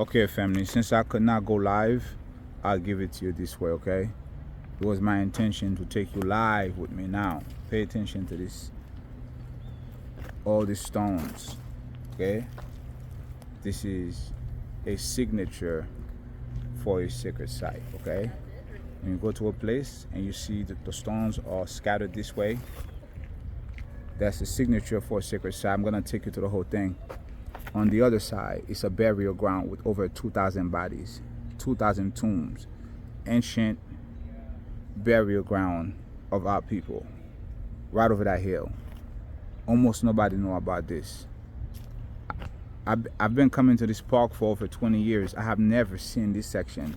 Okay, family, since I could not go live, I'll give it to you this way, okay? It was my intention to take you live with me now. Pay attention to this. All these stones, okay? This is a signature for a sacred site, okay? When you go to a place and you see that the stones are scattered this way, that's a signature for a sacred site. I'm gonna take you to the whole thing. On the other side, it's a burial ground with over 2,000 bodies, 2,000 tombs, ancient burial ground of our people, right over that hill. Almost nobody know about this. I've been coming to this park for over 20 years. I have never seen this section.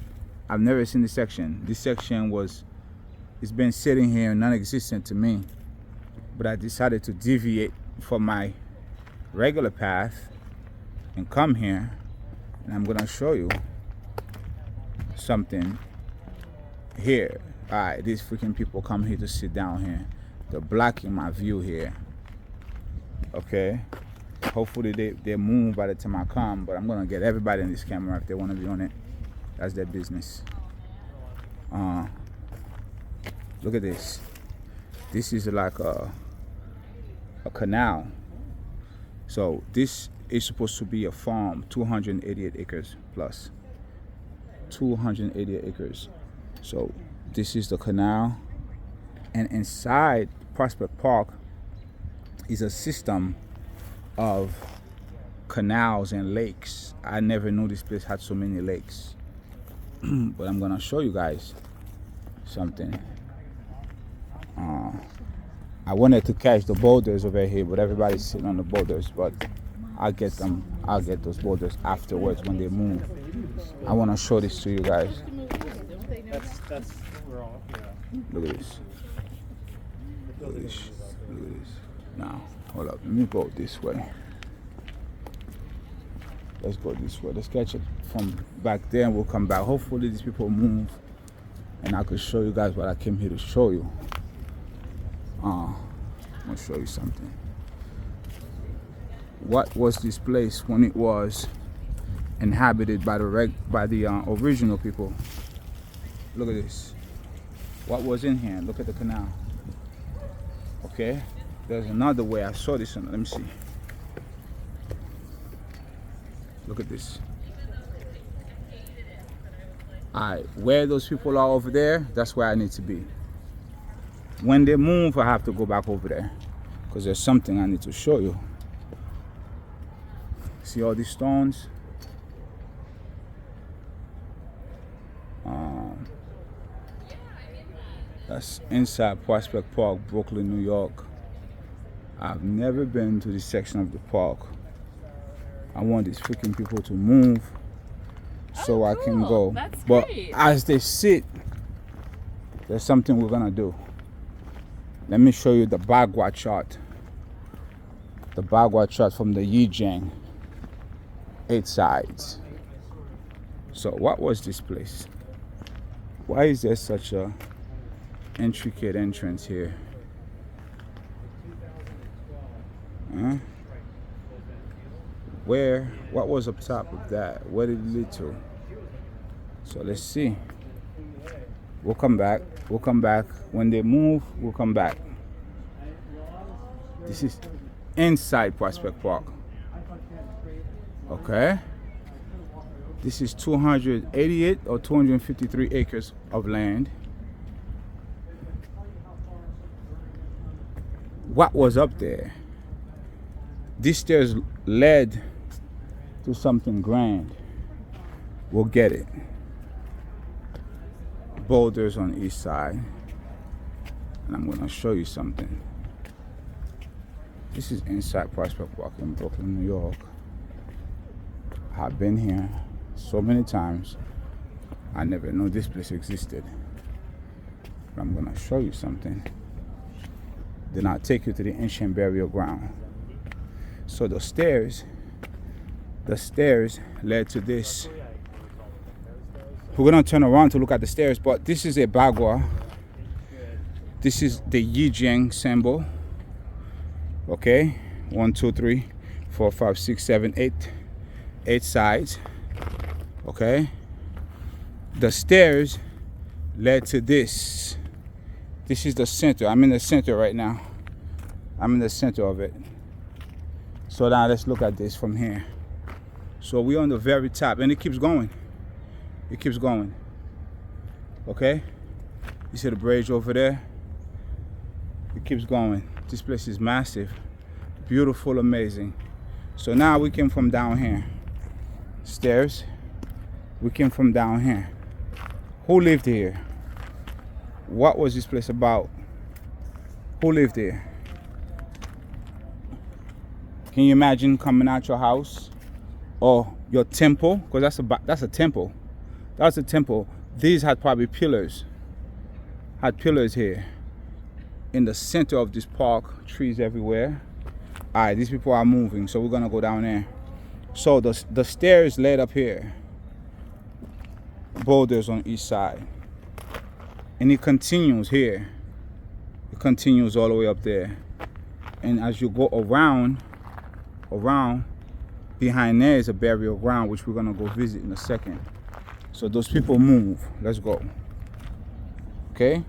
I've never seen this section. This section it's been sitting here non-existent to me. But I decided to deviate from my regular path and come here, and I'm gonna show you something here. All right, these freaking people come here to sit down here. They're blocking my view here. Okay, hopefully they move by the time I come, but I'm gonna get everybody in this camera if they want to be on it. That's their business. Look at this. This is like a canal. So this is supposed to be a farm, 288 acres plus. 288 acres. So this is the canal, and inside Prospect Park is a system of canals and lakes. I never knew this place had so many lakes. But I'm gonna show you guys something. I wanted to catch the boulders over here, but everybody's sitting on the boulders. But I'll get them. I'll get those boulders afterwards when they move. I want to show this to you guys. That's wrong. Yeah. Look at this. Look at this. Look at this. Now, hold up. Let me go this way. Let's go this way. Let's catch it from back there, and we'll come back. Hopefully, these people move, and I can show you guys what I came here to show you. I'm gonna show you something. What was this place when it was inhabited by the original people? Look at this. What was in here? Look at the canal. Okay, there's another way. I saw this one. Let me see. Look at this. Alright, where those people are over there, that's where I need to be. When they move, I have to go back over there because there's something I need to show you. See all these stones? That's inside Prospect Park, Brooklyn, New York. I've never been to this section of the park. I want these freaking people to move so I can go. That's but great. As they sit, there's something we're gonna do. Let me show you the Bagua chart. The Bagua chart from the Yijing. 8 sides. So what was this place? Why is there such a intricate entrance here? Huh? What was up top of that? Where did it lead to? So let's see. We'll come back. We'll come back. When they move, we'll come back. This is inside Prospect Park. Okay? This is 288 or 253 acres of land. What was up there? These stairs led to something grand. We'll get it. Boulders on each side, and I'm gonna show you something. This is inside Prospect Park in Brooklyn, New York. I've been here so many times. I never knew this place existed. But I'm gonna show you something. Then I'll take you to the ancient burial ground. So the stairs led to this. We're gonna turn around to look at the stairs, but this is a Bagua. This is the Yijing symbol. Okay, 1, 2, 3, 4, 5, 6, 7, 8 sides. Okay, the stairs led to this. This is the center. I'm in the center right now. I'm in the center of it. So now let's look at this from here. So we're on the very top, and it keeps going. It keeps going. Okay, you see the bridge over there? It keeps going. This place is massive, beautiful, amazing. So now we came from down here. Stairs. We came from down here. Who lived here? What was this place about? Who lived here? Can you imagine coming out your house or your temple? Because that's a temple. That's a temple. These had probably pillars. Had pillars here. In the center of this park, trees everywhere. All right, these people are moving, so we're gonna go down there. So the stairs led up here. Boulders on each side. And it continues here. It continues all the way up there. And as you go around, behind there is a burial ground, which we're gonna go visit in a second. So those people move. Let's go. Okay?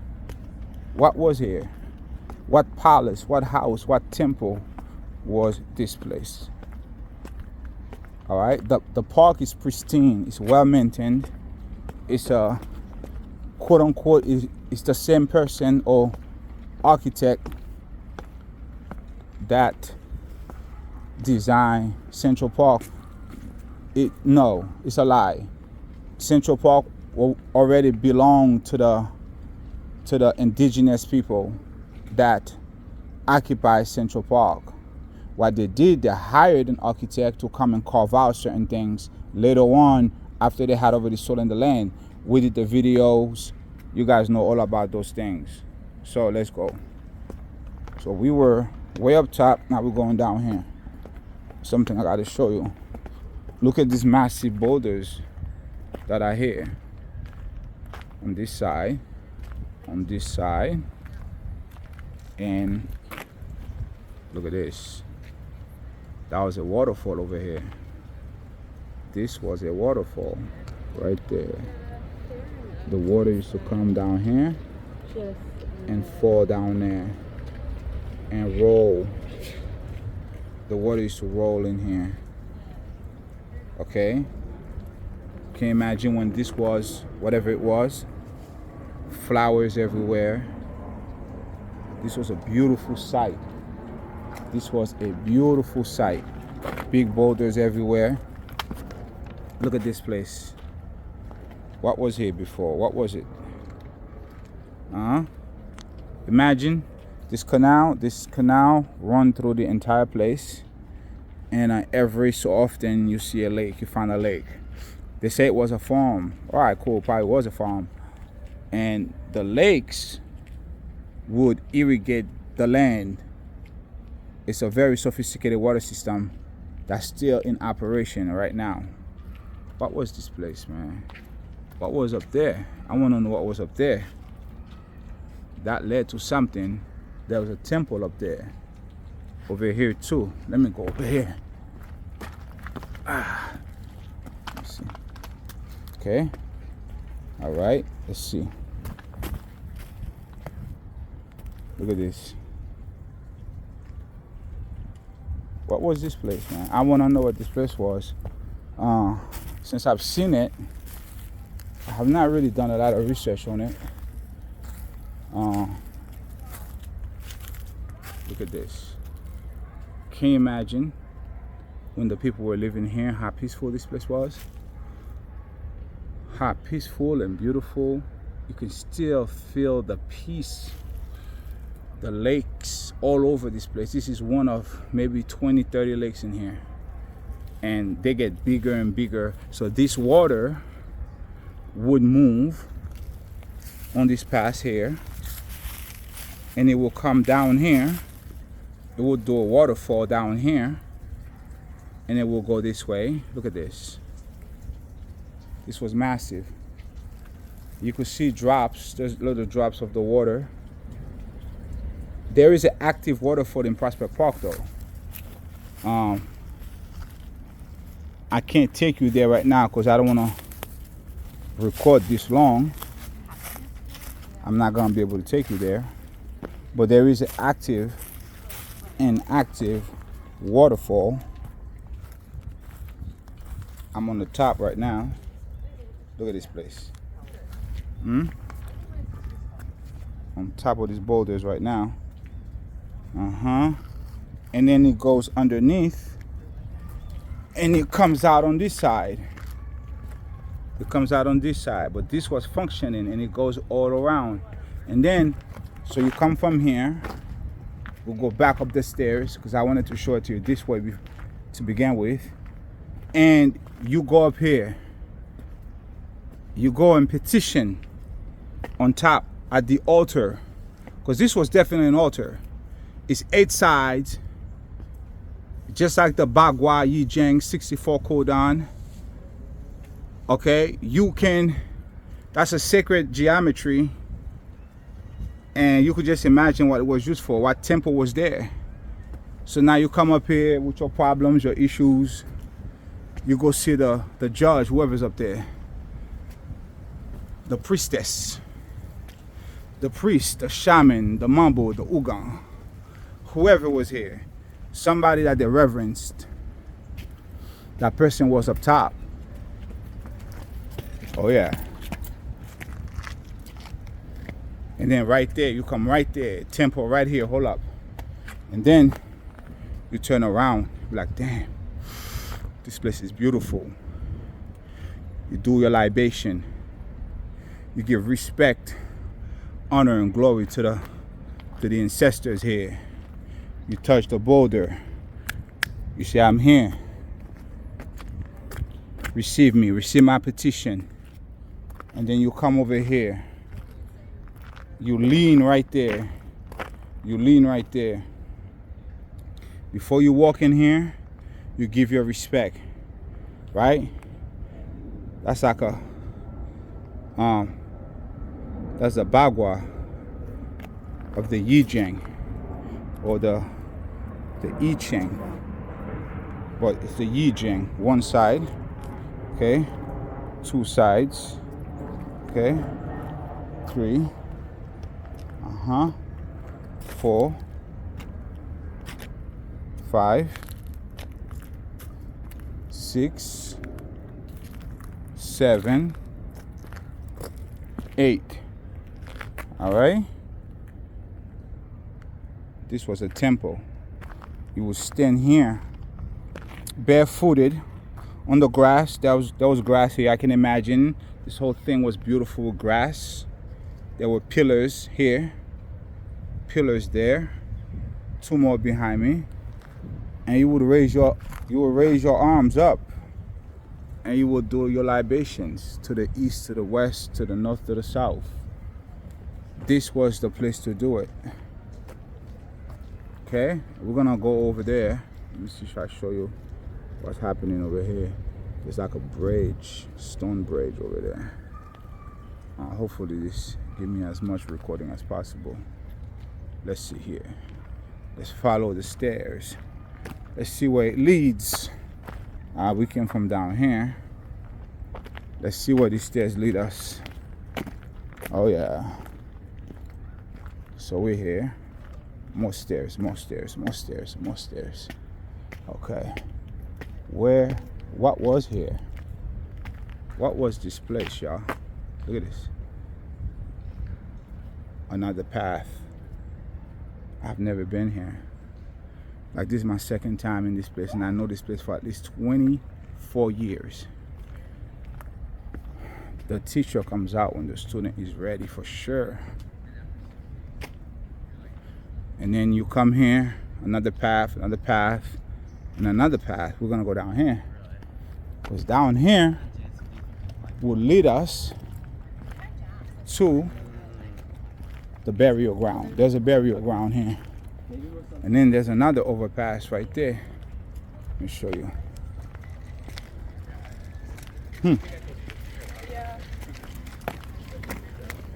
What was here? What palace, what house, what temple was this place? All right, the park is pristine. It's well maintained. It's a quote unquote it's the same person or architect that designed Central Park. No, it's a lie. Central Park already belonged to the indigenous people that occupy Central Park. What they did, they hired an architect to come and carve out certain things. Later on, after they had already stolen the land, we did the videos. You guys know all about those things. So let's go. So we were way up top. Now we're going down here. Something I got to show you. Look at these massive boulders that are here. On this side. On this side. And look at this. That was a waterfall over here. This was a waterfall right there. The water used to come down here and fall down there and roll. The water used to roll in here. Okay? Can you imagine when this was, whatever it was, flowers everywhere? This was a beautiful sight. This was a beautiful sight. Big boulders everywhere. Look at this place. What was here before? What was it? Imagine this canal run through the entire place, and every so often you see a lake, you find a lake. They say it was a farm. All right, cool, probably was a farm. And the lakes would irrigate the land. It's a very sophisticated water system that's still in operation right now. What was this place, man? What was up there? I want to know what was up there. That led to something. There was a temple up there. Over here too. Let me go over here. Let's see. Okay. All right. Let's see. Look at this. What was this place, man? I want to know what this place was. Since I've seen it, I have not really done a lot of research on it. Look at this. Can you imagine when the people were living here, how peaceful this place was? How peaceful and beautiful. You can still feel the peace. The lakes all over this place. This is one of maybe 20, 30 lakes in here. And they get bigger and bigger. So this water would move on this path here. And it will come down here. It will do a waterfall down here. And it will go this way. Look at this. This was massive. You could see drops. There's little drops of the water. There is an active waterfall in Prospect Park though. I can't take you there right now because I don't want to record this long. I'm not gonna be able to take you there, but there is an active waterfall. I'm on the top right now. Look at this place. On top of these boulders right now. And then it goes underneath and it comes out on this side. It comes out on this side, but this was functioning and it goes all around. And then, so you come from here, we'll go back up the stairs because I wanted to show it to you this way to begin with. And you go up here. You go and petition on top at the altar, because this was definitely an altar. It's 8 sides, just like the Bagua Yijing 64 Kodan. Okay, you can, that's a sacred geometry, and you could just imagine what it was used for, what temple was there. So now you come up here with your problems, your issues, you go see the judge, whoever's up there, the priestess, the priest, the shaman, the mambo, the ugang, whoever was here, somebody that they reverenced, that person was up top. Oh yeah. And then right there, you come right there, temple right here, hold up. And then you turn around, you're like, damn, this place is beautiful. You do your libation. You give respect, honor, and glory to the ancestors here. You touch the boulder. You say, I'm here. Receive me, receive my petition. And then you come over here. You lean right there. You lean right there. Before you walk in here, you give your respect. Right? That's like a that's the Bagua of the Yijing or the I Ching. But it's the Yijing. One side, okay, 2 sides, okay, 3, 4, 5, 6, 7, 8. All right. This was a temple. You would stand here, barefooted, on the grass. There was grass here. I can imagine this whole thing was beautiful grass. There were pillars here, pillars there, 2 more behind me, and you would raise your arms up, and you would do your libations to the east, to the west, to the north, to the south. This was the place to do it. Okay, we're gonna go over there. Let me see if I show you what's happening over here. There's like a bridge, stone bridge over there. Hopefully this give me as much recording as possible. Let's see here. Let's follow the stairs. Let's see where it leads. We came from down here. Let's see where these stairs lead us. Oh yeah. So we're here. More stairs, more stairs, more stairs, more stairs. Okay. What was here? What was this place, y'all? Look at this. Another path. I've never been here. Like, this is my 2nd time in this place, and I know this place for at least 24 years. The teacher comes out when the student is ready, for sure. And then you come here, another path, and another path. We're gonna go down here. Because down here will lead us to the burial ground. There's a burial ground here. And then there's another overpass right there. Let me show you.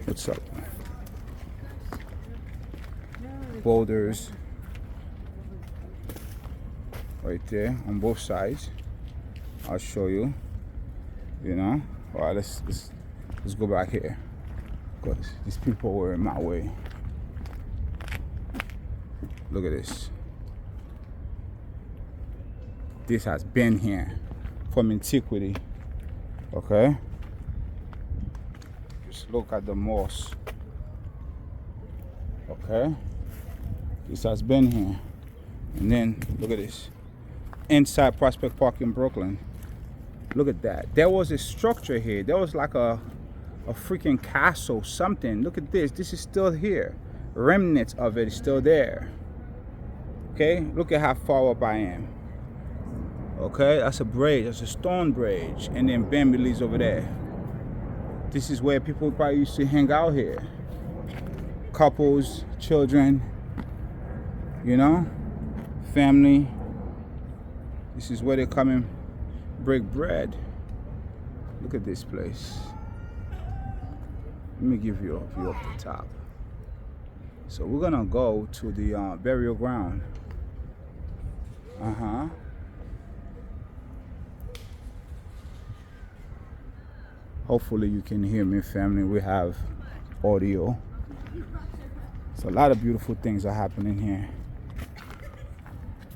What's up? Boulders right there on both sides. I'll show you. You know. All right, let's Let's go back here. Because these people were in my way. Look at this. This has been here from antiquity. Okay? Just look at the moss. Okay? This has been here. And then, look at this. Inside Prospect Park in Brooklyn. Look at that. There was a structure here. There was like a freaking castle, something. Look at this. This is still here. Remnants of it is still there. Okay? Look at how far up I am. Okay? That's a bridge. That's a stone bridge. And then Bambilee's over there. This is where people probably used to hang out here. Couples, children, you know, family. This is where they come and break bread. Look at this place. Let me give you a view up the top. So we're gonna go to the burial ground. Hopefully you can hear me, family. We have audio. So a lot of beautiful things are happening here.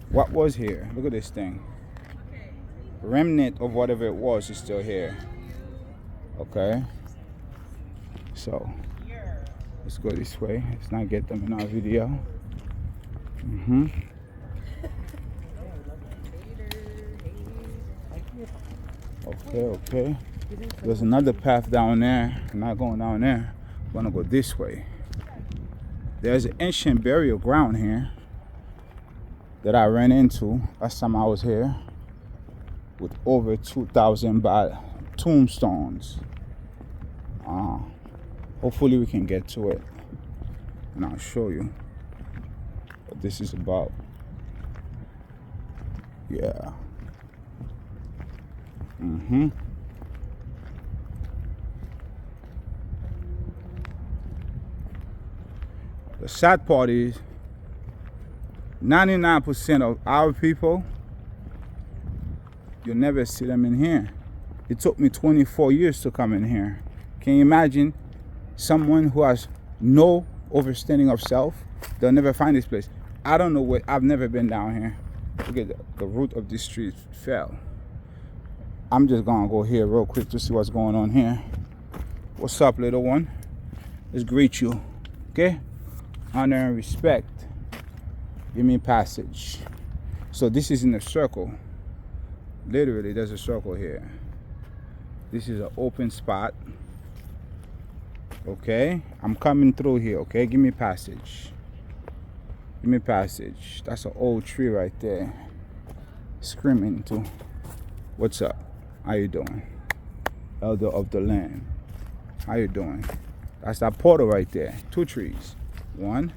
What was here? Look at this thing. Remnant of whatever it was is still here. Okay. So let's go this way. Let's not get them in our video. Okay. There's another path down there. I'm not going down there. I'm gonna go this way. There's an ancient burial ground here that I ran into last time I was here with over 2,000 tombstones. Hopefully we can get to it and I'll show you what this is about. Yeah. The sad part is 99% of our people, you'll never see them in here. It took me 24 years to come in here. Can you imagine someone who has no understanding of self? They'll never find this place. I don't know where. I've never been down here. Look at the root of this tree fell. I'm just gonna go here real quick to see what's going on here. What's up, little one? Let's greet you. Okay? Honor and respect. Give me passage. So this is in a circle. Literally, there's a circle here. This is an open spot. Okay? I'm coming through here, okay? Give me passage. Give me passage. That's an old tree right there. Screaming to. What's up? How you doing? Elder of the land. How you doing? That's that portal right there. 2 trees. 1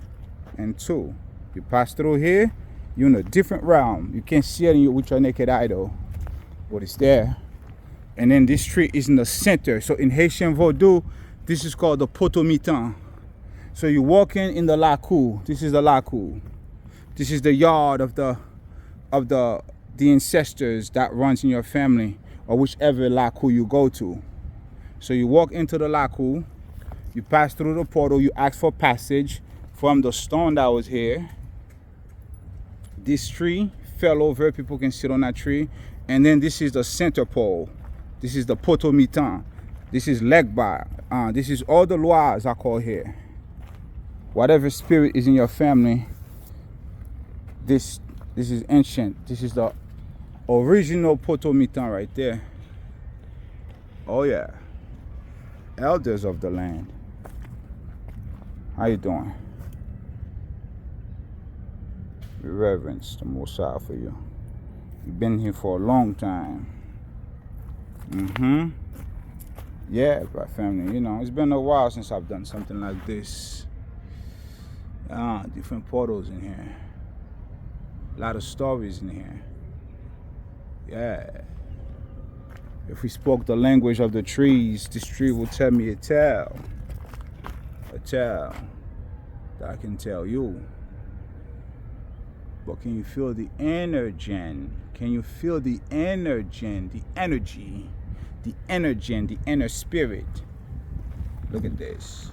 and 2. You pass through here, you're in a different realm. You can't see it with your naked eye though, but it's there. And then this tree is in the center. So in Haitian Vodou, this is called the Potomitan. So you walk in the Lakou. This is the Lakou. This is the yard of the ancestors that runs in your family or whichever Lakou you go to. So you walk into the Lakou, you pass through the portal, you ask for passage from the stone that was here. This tree fell over, people can sit on that tree. And then this is the center pole. This is the Potomitan. This is Legba. This is all the lois I call here. Whatever spirit is in your family, this is ancient. This is the original Potomitan right there. Oh yeah. Elders of the land. How you doing? We reverence the Most High for you. You've been here for a long time. Yeah, my family, you know, it's been a while since I've done something like this. Different portals in here. A lot of stories in here. Yeah. If we spoke the language of the trees, this tree will tell me a tale. A tale that I can tell you. But can you feel the energen? Can you feel the energen, the energy, the energen, the inner spirit Look at this.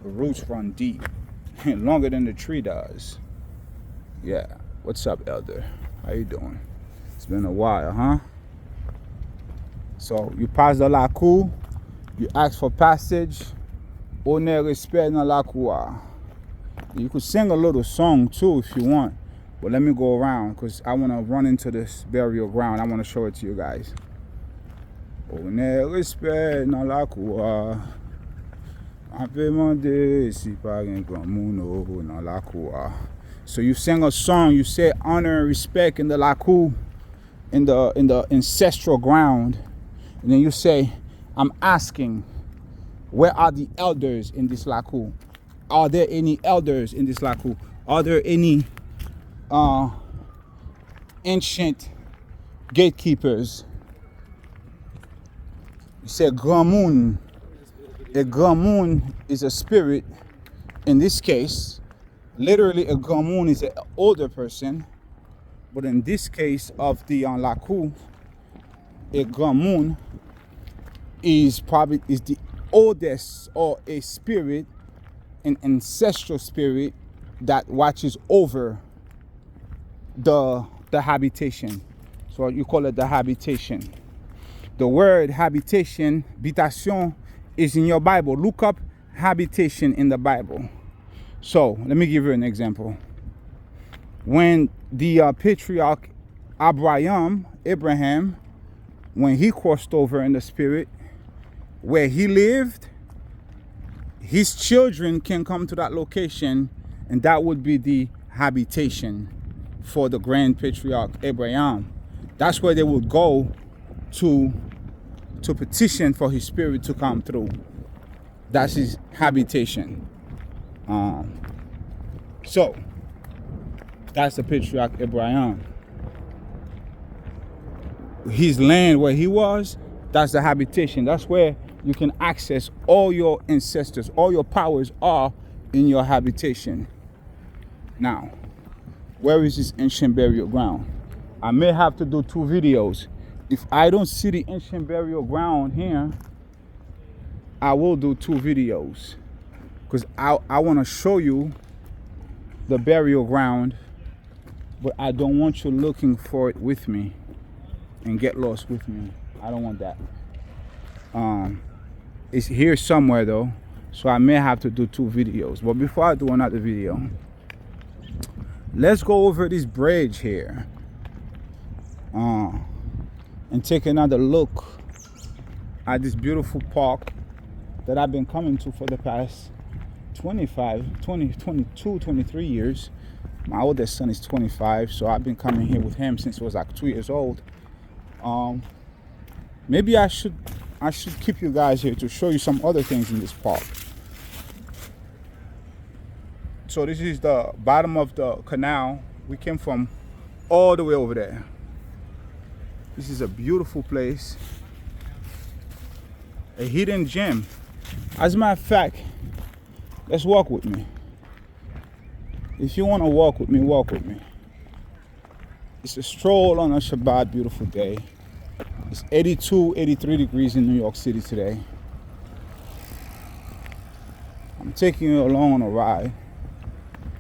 The roots run deep, longer than the tree does. Yeah. What's up, Elder? How you doing? It's been a while, huh? So you pass the lakou, you ask for passage. Honneur, respect dans la cour. You could sing a little song too if you want. But let me go around because I want to run into this burial ground. I want to show it to you guys. Honneur, respect dans la cour. So you sing a song, you say honor and respect in the lakou, in the ancestral ground. And then you say, I'm asking, where are the elders in this lakou? Are there any elders in this lakou? Are there any ancient gatekeepers? You say Grand Moon. A Grand Moon is a spirit. In this case, literally a Grand Moon is an older person. But in this case of the lakou, a Grand Moon is the oldest, or a spirit, an ancestral spirit that watches over the habitation. So you call it the habitation. The word habitation, habitation, is in your Bible. Look up habitation in the Bible. So let me give you an example. When the patriarch Abraham, when he crossed over in the spirit, where he lived, his children can come to that location, and that would be the habitation for the grand patriarch Abraham. That's where they would go to petition for his spirit to come through. That's his habitation. So that's the patriarch Abraham. His land where he was, that's the habitation. That's where you can access all your ancestors. All your powers are in your habitation. Now, where is this ancient burial ground? I may have to do 2 videos. If I don't see the ancient burial ground here, I will do 2 videos. Because I want to show you the burial ground, but I don't want you looking for it with me and get lost with me. I don't want that. It's here somewhere though, so I may have to do 2 videos. But before I do another video, let's go over this bridge here and take another look at this beautiful park that I've been coming to for the past 22, 23 years. My oldest son is 25, so I've been coming here with him since he was like 2 years old. Maybe I should keep you guys here to show you some other things in this park. So this is the bottom of the canal. We came from all the way over there. This is a beautiful place. A hidden gem. As a matter of fact, let's walk with me. If you want to walk with me, walk with me. It's a stroll on a Shabbat beautiful day. It's 82, 83 degrees in New York City today. I'm taking you along on a ride.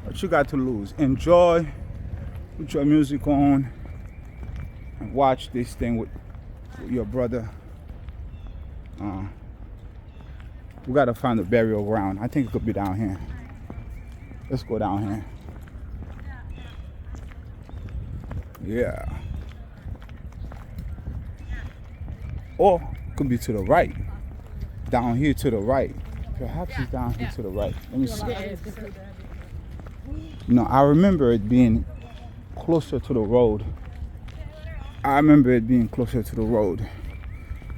What you got to lose? Enjoy, put your music on, and watch this thing with your brother. We gotta find a burial ground. I think it could be down here. Let's go down here. Yeah. Or it could be to the right. Down here to the right. Perhaps it's down here to the right. Let me see. No, I remember it being closer to the road.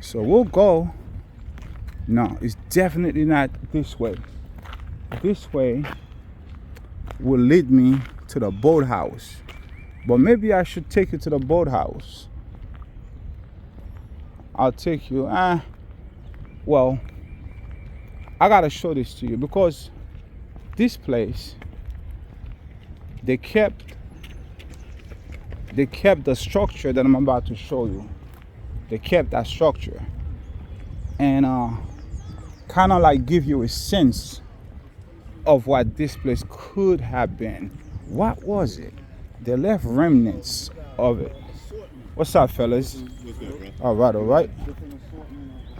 So we'll go. No, it's definitely not this way. This way will lead me to the boathouse. But maybe I should take you to the boathouse. I'll take you. Well, I gotta show this to you because this place, they kept the structure that I'm about to show you. They kept that structure. And kind of like give you a sense of what this place could have been. What was it? They left remnants of it. What's up, fellas? All right.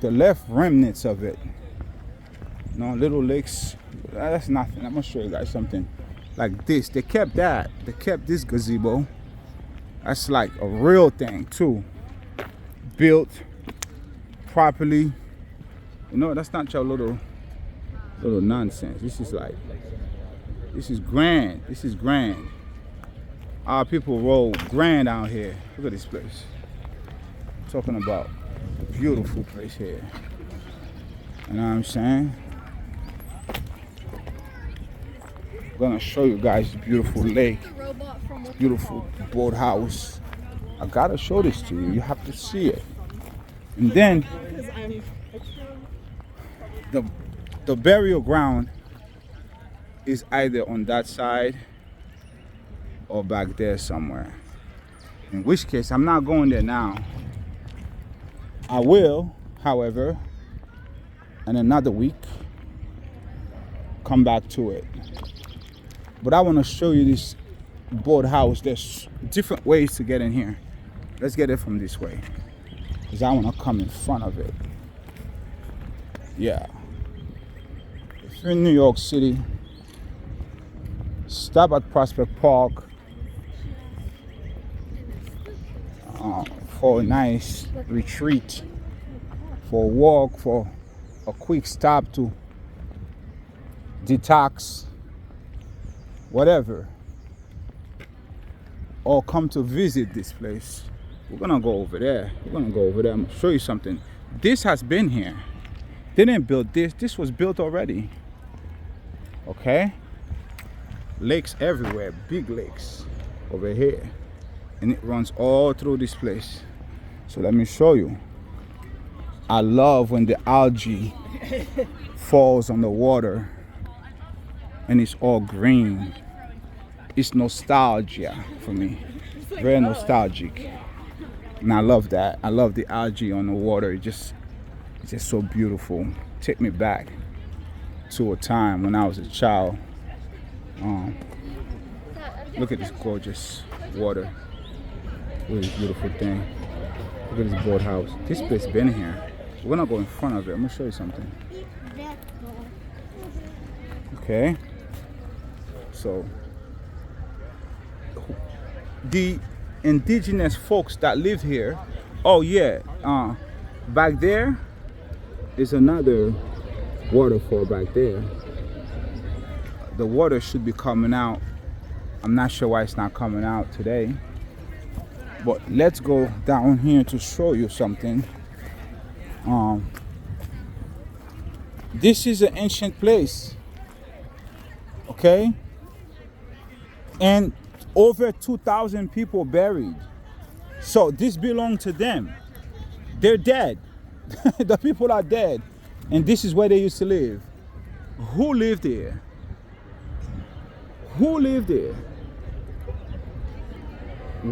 They left remnants of it. No, little lakes. That's nothing. I'm gonna show you guys something like this. They kept that. They kept this gazebo. That's like a real thing too. Built properly. You know, that's not your little nonsense. This is grand. This is grand. Our people roll grand out here. Look at this place. Talking about a beautiful place here. You know what I'm saying? I'm gonna show you guys the beautiful lake, beautiful boathouse. I gotta show this to you. You have to see it. And then the burial ground is either on that side or back there somewhere. In which case, I'm not going there now. I will, however, in another week, come back to it. But I want to show you this boathouse. There's different ways to get in here. Let's get it from this way, because I want to come in front of it. Yeah. If you're in New York City, stop at Prospect Park for a nice retreat, for a walk, for a quick stop to detox, whatever, or come to visit this place. We're gonna go over there. I'm gonna show you something. This has been here. They didn't build this. This was built already. Okay? Lakes everywhere, big lakes over here. And it runs all through this place. So let me show you. I love when the algae falls on the water and it's all green. It's nostalgia for me. Very nostalgic. And I love that. I love the algae on the water. It's just so beautiful. Take me back to a time when I was a child. Look at this gorgeous water. Really beautiful thing. Look at this boathouse. This place been here. We're gonna go in front of it. I'm gonna show you something. Okay. So the indigenous folks that live here. Oh yeah. Back there is another waterfall back there. The water should be coming out. I'm not sure why it's not coming out today. But let's go down here to show you something. This is an ancient place. Okay? And over 2,000 people buried. So this belonged to them. They're dead. The people are dead. And this is where they used to live. Who lived there? Who lived there?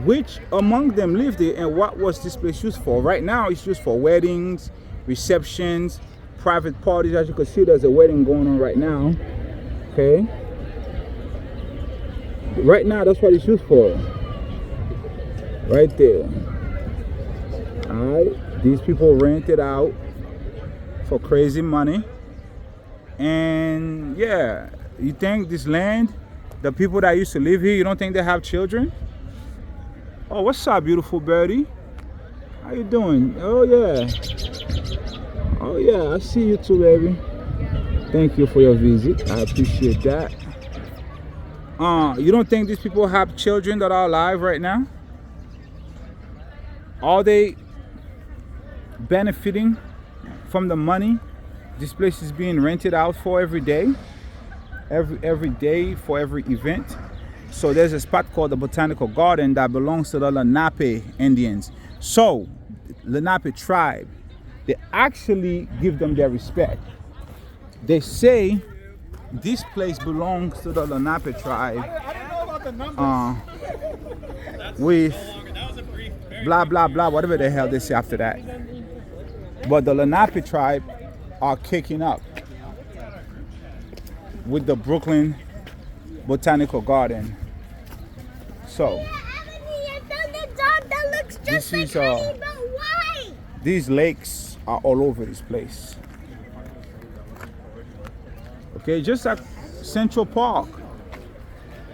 Which among them lived there, and what was this place used for? Right now it's used for weddings, receptions, private parties. As you can see, there's a wedding going on right now. Okay? Right now, that's what it's used for. Right there. Alright, these people rent it out for crazy money. And yeah, you think this land, the people that used to live here, you don't think they have children? Oh, what's up, beautiful birdie? How you doing? Oh yeah. Oh yeah, I see you too, baby. Thank you for your visit. I appreciate that. You don't think these people have children that are alive right now? Are they benefiting from the money this place is being rented out for every day? Every day for every event? So there's a spot called the Botanical Garden that belongs to the Lenape Indians. So, Lenape tribe, they actually give them their respect. They say this place belongs to the Lenape tribe with blah blah blah, whatever the hell they say after that. But the Lenape tribe are kicking up with the Brooklyn Botanical Garden. So this is these lakes are all over this place. Okay, just like Central Park.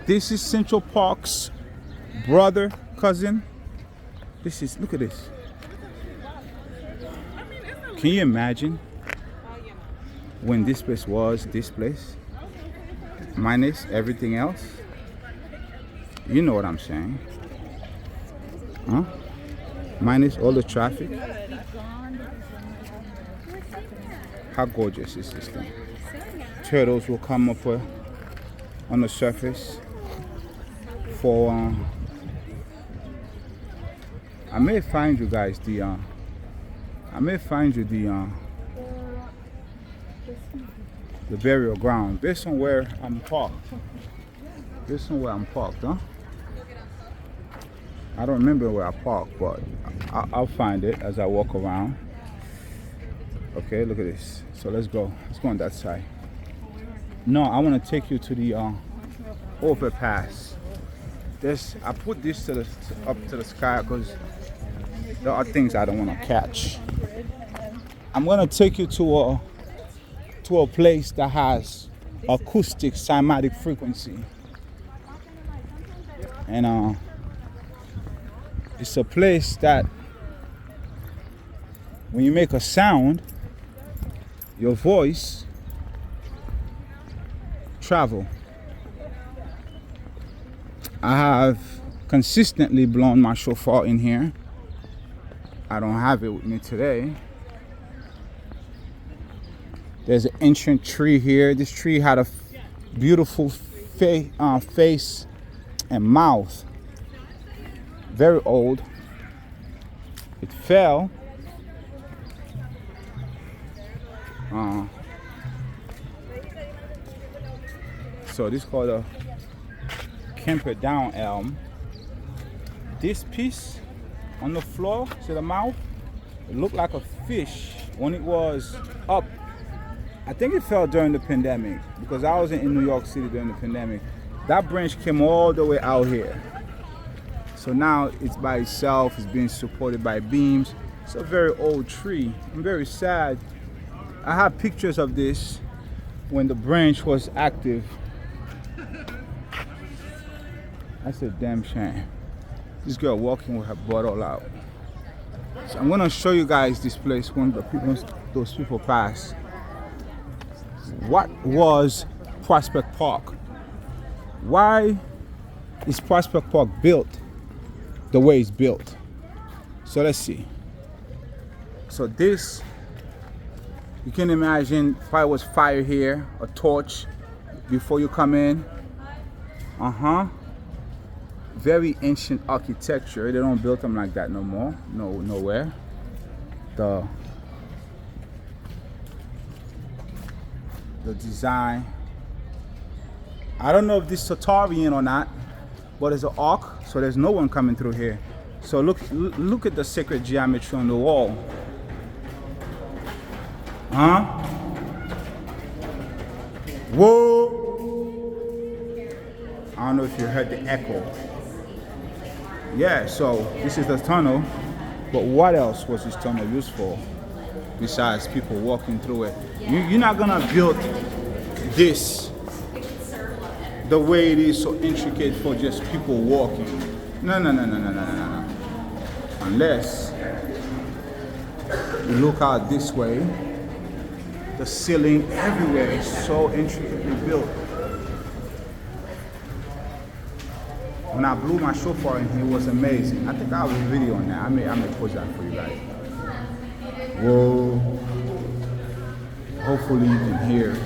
This is Central Park's brother, cousin. This is, look at this. Can you imagine when this place was this place? Minus everything else? You know what I'm saying. Huh? Minus all the traffic. How gorgeous is this thing? Turtles will come up on the surface for I may find you guys the the burial ground based on where I'm parked. Based on where I'm parked, huh? I don't remember where I parked, but I'll find it as I walk around. Okay, look at this. So let's go. Let's go on that side. No, I want to take you to the overpass. I put this up to the sky because there are things I don't want to catch. I'm gonna take you to a place that has acoustic cymatic frequency, and it's a place that when you make a sound, your voice travel. I have consistently blown my shofar in here. I don't have it with me today. There's an ancient tree here. This tree had a beautiful face and mouth. Very old. It fell. So this is called a Kemper Down elm. This piece on the floor, see the mouth? It looked like a fish when it was up. I think it fell during the pandemic because I was in New York City during the pandemic. That branch came all the way out here. So now it's by itself, it's being supported by beams. It's a very old tree. I'm very sad. I have pictures of this when the branch was active. That's a damn shame. This girl walking with her bottle out. So I'm gonna show you guys this place when those people pass. What was Prospect Park? Why is Prospect Park built the way it's built? So let's see. So this, you can imagine if I was fire here, a torch before you come in. Very ancient architecture. They don't build them like that no more. Nowhere. The design. I don't know if this is Tatarian or not, but it's an arc, so there's no one coming through here. So look at the sacred geometry on the wall. Huh? Whoa! I don't know if you heard the echo. Yeah, so this is the tunnel, but what else was this tunnel used for besides people walking through it? You're not gonna build this the way it is so intricate for just people walking. No. Unless you look out this way, the ceiling everywhere is so intricately built. When I blew my shofar in here, it was amazing. I think I have a video on that. I may post that for you guys. Whoa. Hopefully you can hear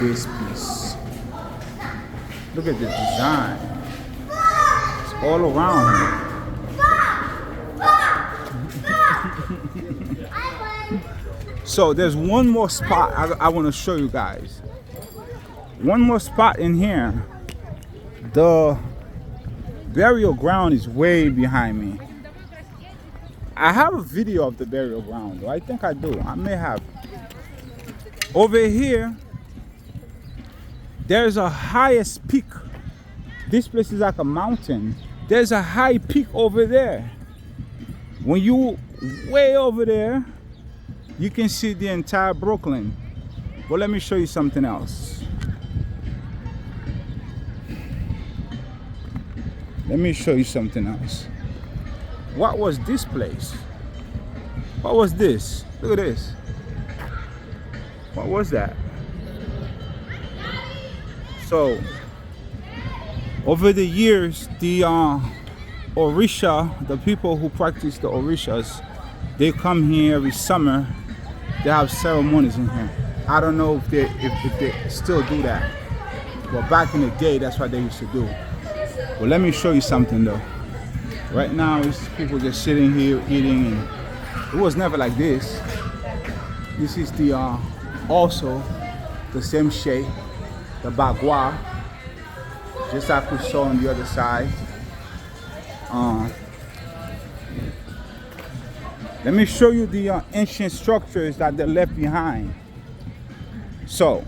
this piece. Look at the design. It's all around here. So there's one more spot I want to show you guys. One more spot in here. The burial ground is way behind me. I have a video of the burial ground. I think I do. I may have. Over here, there's a highest peak. This place is like a mountain. There's a high peak over there. When you way over there, you can see the entire Brooklyn. But let me show you something else. Let me show you something else. What was this place? What was this? Look at this. What was that? So, over the years, the Orisha, the people who practice the Orishas, they come here every summer. They have ceremonies in here. I don't know if they still do that. But back in the day, that's what they used to do. But let me show you something though. Right now, it's people just sitting here eating, and it was never like this. This is the also the same shape, the Bagua, just like we saw on the other side. Let me show you the ancient structures that they left behind. So,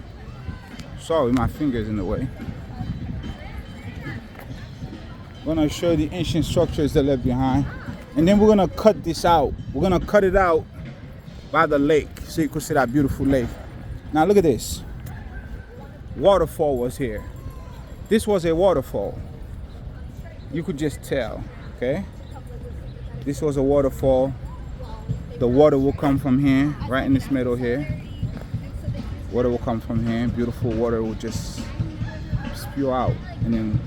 sorry, my finger's in the way. I'm gonna show you the ancient structures they left behind, and then we're gonna cut this out. We're gonna cut it out by the lake, so you can see that beautiful lake. Now look at this. Waterfall was here. This was a waterfall. You could just tell, okay? This was a waterfall. The water will come from here, right in this middle here. Water will come from here. Beautiful water will just spew out, and then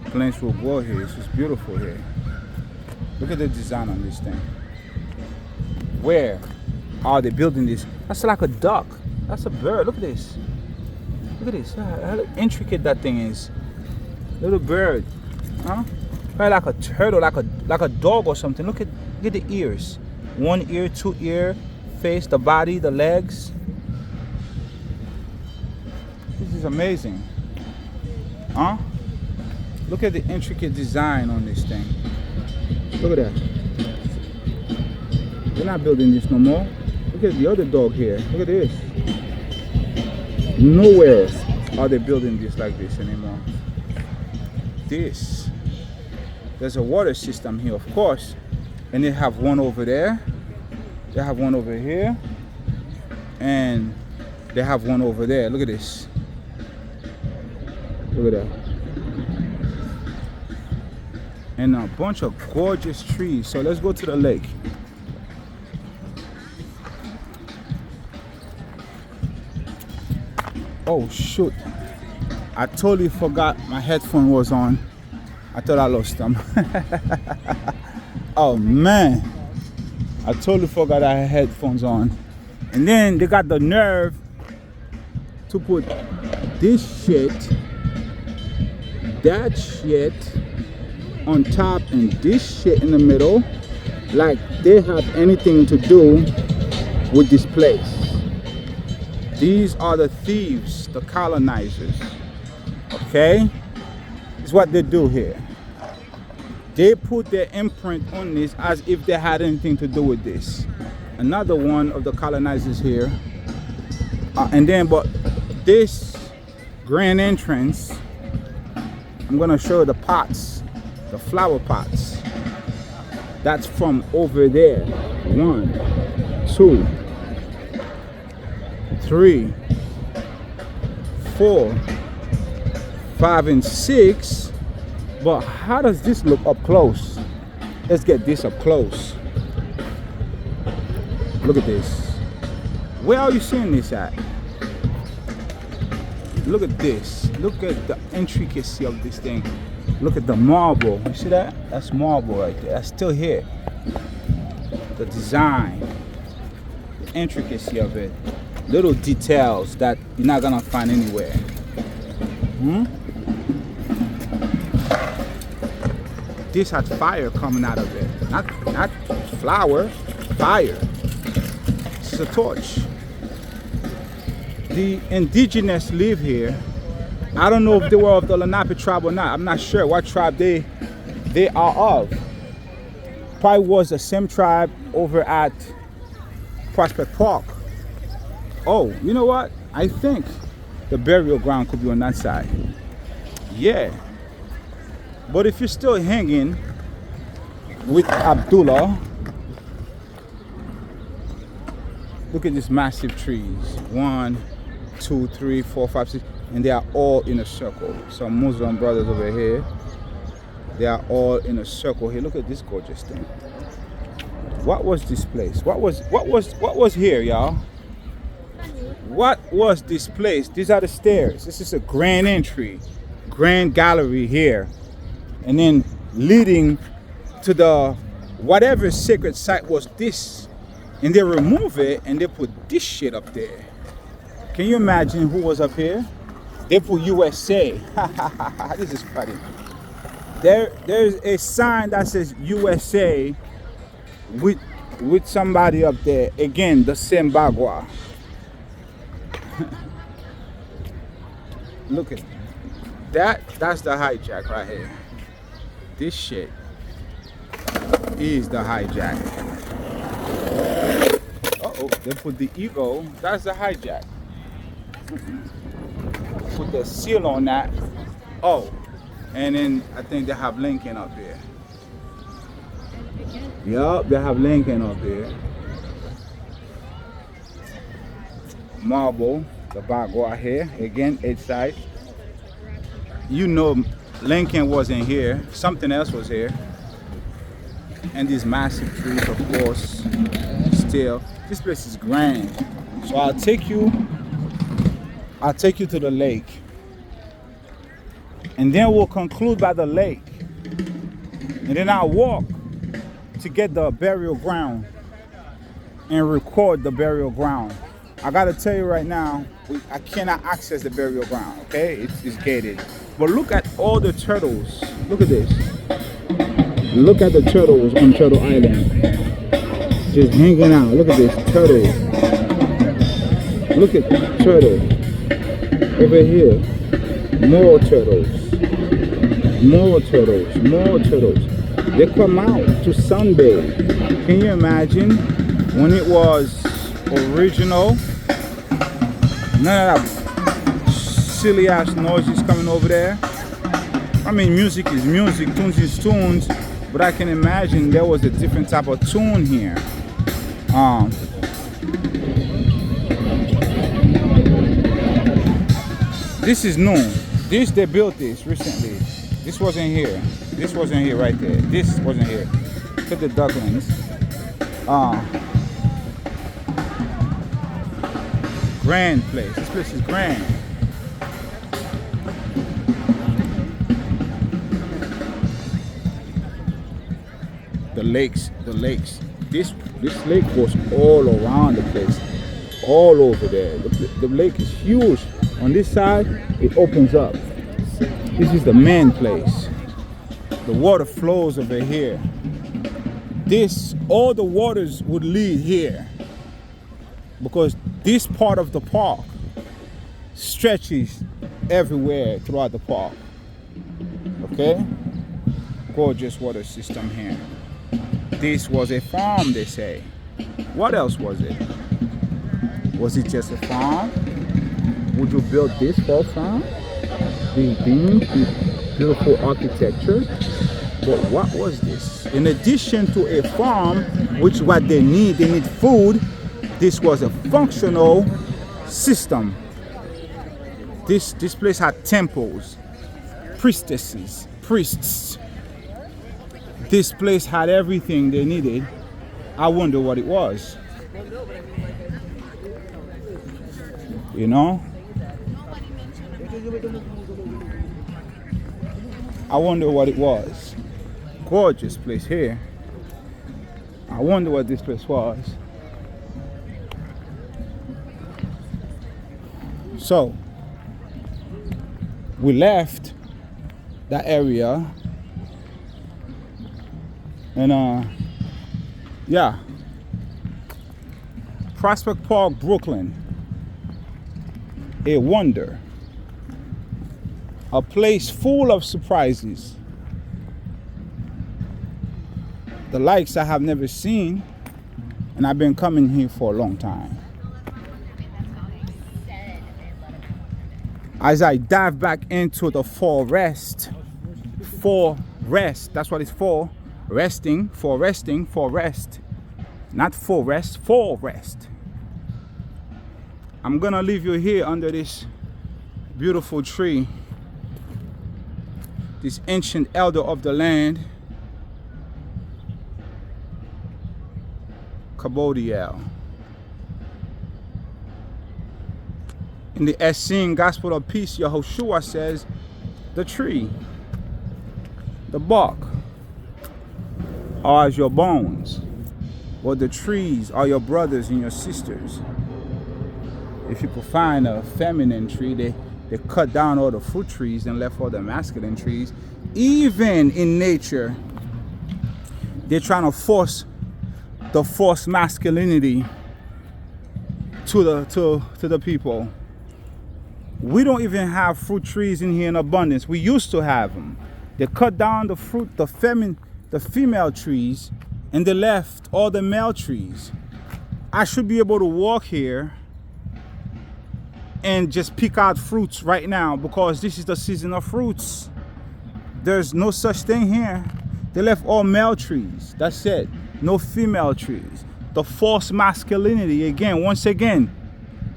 plants will grow here. It's just beautiful here. Look at the design on this thing. Where are they building this? That's like a duck. That's a bird. Look at this. Look at this. How intricate that thing is. Little bird. Huh? Probably like a turtle, like a dog or something. Look at the ears. One ear, two ear, face, the body, the legs. This is amazing. Huh? Look at the intricate design on this thing. Look at that. They're not building this no more. Look at the other dog here. Look at this. Nowhere are they building this like this anymore. There's a water system here, of course. And they have one over there. They have one over here. And they have one over there. Look at this. Look at that. And a bunch of gorgeous trees. So let's go to the lake. Oh shoot, I totally forgot my headphone was on. I thought I lost them. Oh man, I totally forgot I had headphones on. And then they got the nerve to put this shit, that shit on top, and this shit in the middle, like they have anything to do with this place. These are the thieves, the colonizers. Okay? It's what they do here. They put their imprint on this as if they had anything to do with this. Another one of the colonizers here. But this grand entrance, I'm gonna show you the pots, the flower pots. That's from over there. 1, 2, 3, 4, 5, and 6. But how does this look up close? Let's get this up close. Look at this. Where are you seeing this at? Look at this. Look at the intricacy of this thing. Look at the marble. You see that? That's marble right there. That's still here. The design, the intricacy of it. Little details that you're not gonna find anywhere. This had fire coming out of it. Not flour, fire. This is a torch. The indigenous live here. I don't know if they were of the Lenape tribe or not. I'm not sure what tribe they are of. probably was the same tribe over at Prospect Park. Oh, you know what? I think the burial ground could be on that side. Yeah. But if you're still hanging with Abdullah, look at these massive trees. 1, 2, 3, 4, 5, 6, and they are all in a circle. Some Muslim brothers over here. They are all in a circle here. Look at this gorgeous thing. What was this place? What was here, y'all? What was this place? These are the stairs. This is a grand entry, grand gallery here, and then leading to the whatever sacred site was this, and they remove it and they put this shit up there. Can you imagine who was up here? They put USA. This is funny. There's a sign that says USA with somebody up there. Again, the same Bagua. Look at that. That's the hijack right here. This shit is the hijack. Uh-oh, they put the Eagle. That's the hijack. Put the seal on that. Oh, and then I think they have Lincoln up there. Yup, they have Lincoln up there. Marble, the Bagua here. Again, 8 side. You know Lincoln wasn't here. Something else was here. And these massive trees, of course, still. This place is grand. So I'll take you to the lake. And then we'll conclude by the lake. And then I'll walk to get the burial ground and record the burial ground. I gotta tell you right now, I cannot access the burial ground, okay? It's gated. But look at all the turtles. Look at this. Look at the turtles on Turtle Island. Just hanging out. Look at this turtle. Look at turtle. Over here. More turtles. More turtles. More turtles. They come out to sunbathe. Can you imagine when it was original? None of that silly ass noises coming over there. I mean, music is music, tunes is tunes, but I can imagine there was a different type of tune here. This is new. They built this recently. This wasn't here. This wasn't here right there. This wasn't here. Look at the ducklings. Grand place. This place is grand. The lakes. This lake goes all around the place, all over there. The lake is huge. On this side, it opens up. This is the main place. The water flows over here. All the waters would lead here because this part of the park stretches everywhere throughout the park. Okay? Gorgeous water system here. This was a farm, they say. What else was it? Was it just a farm? Would you build this for a farm? These beams, this beautiful architecture. But what was this? In addition to a farm, which what they need food, this was a functional system. This place had temples, priestesses, priests. This place had everything they needed. I wonder what it was. You know? I wonder what it was. Gorgeous place here. I wonder what this place was. So, we left that area and yeah, Prospect Park, Brooklyn, a wonder, a place full of surprises. the likes I have never seen, and I've been coming here for a long time. As I dive back into the forest, that's what it's for. Resting, for rest. Not for rest, for rest. I'm gonna leave you here under this beautiful tree, this ancient elder of the land, Kabodiel. In the Essene Gospel of Peace, Yahushua says, the tree, the bark are as your bones, or the trees are your brothers and your sisters. If you could find a feminine tree, they cut down all the fruit trees and left all the masculine trees. Even in nature, they're trying to force the forced masculinity to the people. We don't even have fruit trees in here in abundance. We used to have them. They cut down the female trees, and they left all the male trees. I should be able to walk here and just pick out fruits right now, because this is the season of fruits. There's no such thing here. They left all male trees. That's it. No female trees. The false masculinity, once again,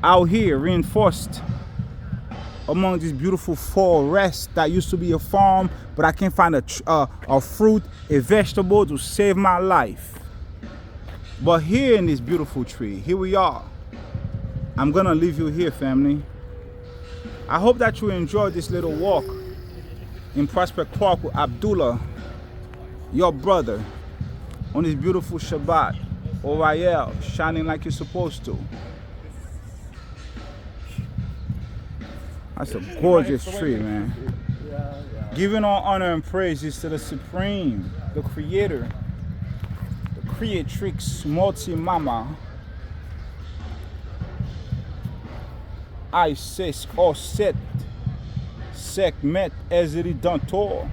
out here reinforced among this beautiful forest that used to be a farm, but I can't find a fruit, a vegetable to save my life. But here in this beautiful tree, here we are. I'm gonna leave you here, family. I hope that you enjoyed this little walk in Prospect Park with Abdullah, your brother, on this beautiful Shabbat, Oriel, shining like you're supposed to. That's a gorgeous tree, man. Giving all honor and praises to the Supreme, the Creator, the Creatrix Multi-Mama. I Sesk Oset Sekmet Ezri Dantor,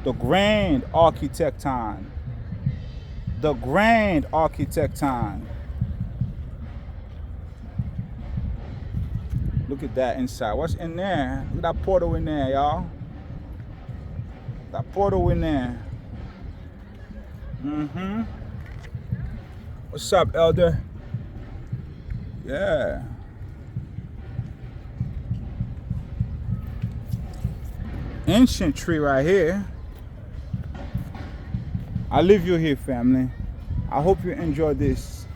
the Grand Architecton. The Grand Architecton. Look at that inside. What's in there? Look at that portal in there, y'all. That portal in there. What's up, Elder? Yeah. Ancient tree right here. I leave you here, family. I hope you enjoy this.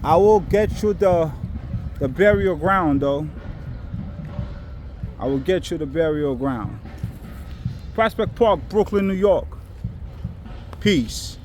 I will get you the burial ground, though. I will get you the burial ground. Prospect Park, Brooklyn, New York. Peace.